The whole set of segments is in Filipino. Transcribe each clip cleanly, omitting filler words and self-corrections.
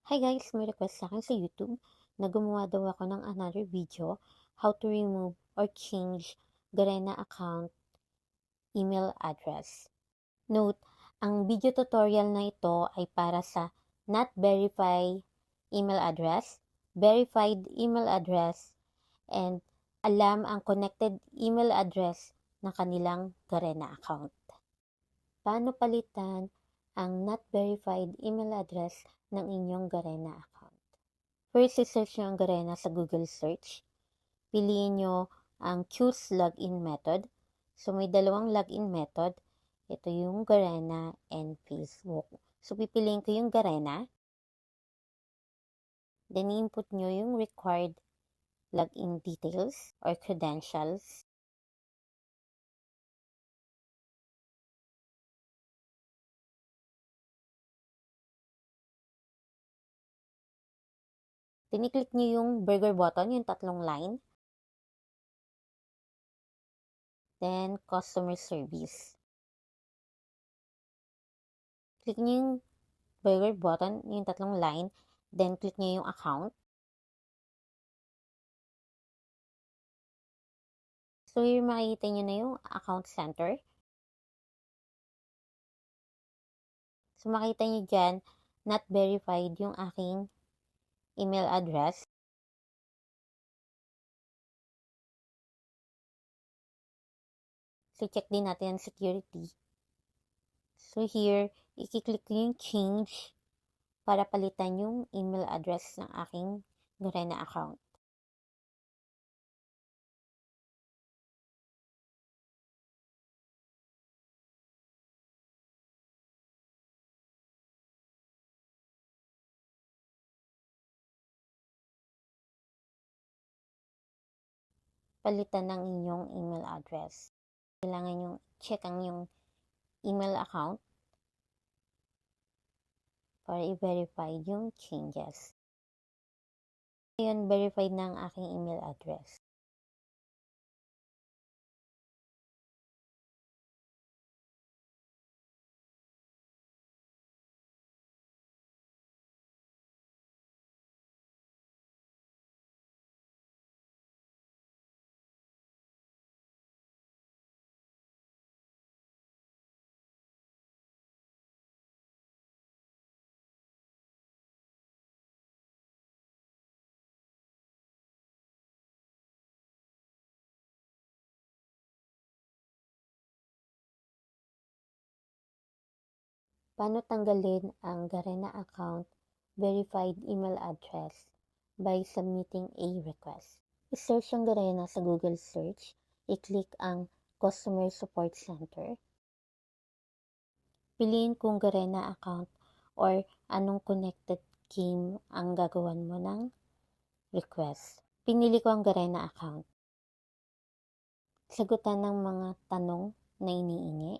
Hi guys, may request sa akin sa YouTube na gumawa daw ako ng another video how to remove or change Garena account email address. Note, ang video tutorial na ito ay para sa not verified email address, verified email address, and alam ang connected email address ng kanilang Garena account. Paano palitan ang not verified email address ng inyong Garena account? First, search nyo ang Garena sa Google search. Piliin nyo ang choose login method. So, may dalawang login method. Ito yung Garena and Facebook. So, pipiliin ko yung Garena. Then, input nyo yung required login details or credentials. Then, i-click nyo yung burger button, yung tatlong line. Then, customer service. Click nyo yung burger button, yung tatlong line. Then, click nyo yung account. So, here makikita nyo na yung account center. So, makita nyo dyan, not verified yung aking email address. So, check din natin ang security. So, here, i-click ko yung change para palitan yung email address ng aking Garena account. Palitan ng inyong email address. Kailangan yung check ang yung email account para i-verify yung changes. Ngayon, verified na ang aking email address. Paano tanggalin ang Garena account verified email address by submitting a request? I-search ang Garena sa Google search. I-click ang Customer Support Center. Piliin kung Garena account or anong connected game ang gagawan mo ng request. Pinili ko ang Garena account. Sagutan ng mga tanong na iniingi.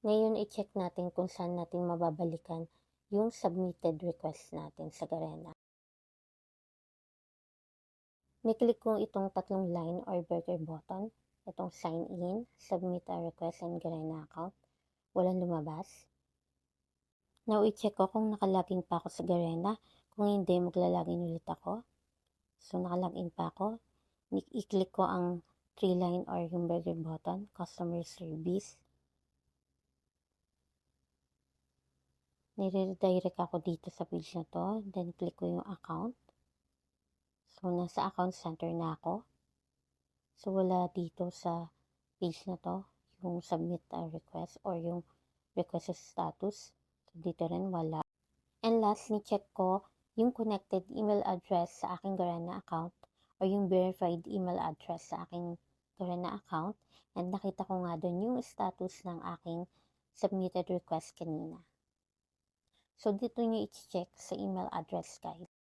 Ngayon, i-check natin kung saan natin mababalikan yung submitted request natin sa Garena. Ni-click ko itong tatlong line or burger button, itong sign in, submit a request and Garena account. Walang lumabas. Now, i-check ko kung nakalagin pa ako sa Garena. Kung hindi, maglalagin ulit ako. So, nakalagin pa ako. I-click ko ang 3-line or yung burger button, customer service. Nire-redirect ako dito sa page na to. Then, click ko yung account. So, nasa account center na ako. So, wala dito sa page na to yung submit a request or yung request status. So, dito rin wala. And last, ni-check ko yung connected email address sa aking Garena account or yung verified email address sa aking Garena account. And nakita ko nga doon yung status ng aking submitted request kanina. So, dito nyo i-check sa email address, guys.